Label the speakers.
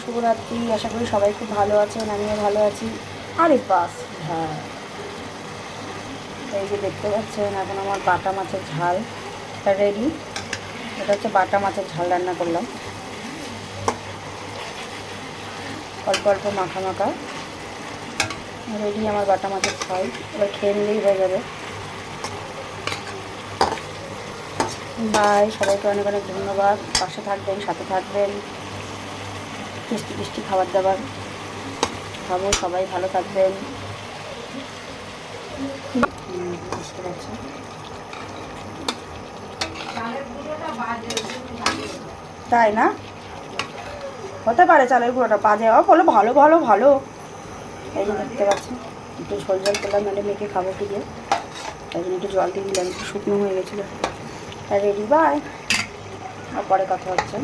Speaker 1: শুভরাত্রি, আশা করি সবাই খুব ভালো আছেন, আমিও ভালো আছি। আরে বাস, হ্যাঁ, এই যে দেখতে পাচ্ছেন এখন আমার বাটা মাছের ঝাল রেডি। এটা হচ্ছে বাটা মাছের ঝাল রান্না করলাম, অল্প অল্প মাখা মাখা রেডি আমার বাটা মাছের ঝাল। এবার খেয়ে নিলেই হয়ে যাবে। বাই, সবাইকে অনেক অনেক ধন্যবাদ। পাশে থাকবেন, সাথে থাকবেন, মিষ্টি মিষ্টি খাবার দাবার খাবো, সবাই ভালো থাকবেন। বুঝতে পারছি, তাই না? হতে পারে চালের গুঁড়োটা বাজে বলো, ভালো ভালো ভালো। এই যে দেখতে পাচ্ছি একটু ঝোল ঝোল করলাম, মানে মেখে খাবো কি দিয়ে, তাই জন্য একটু জল দিয়ে দিলাম, একটু শুকনো হয়ে গেছিলো। রেডি, বাই, আর পরে কথা হচ্ছে।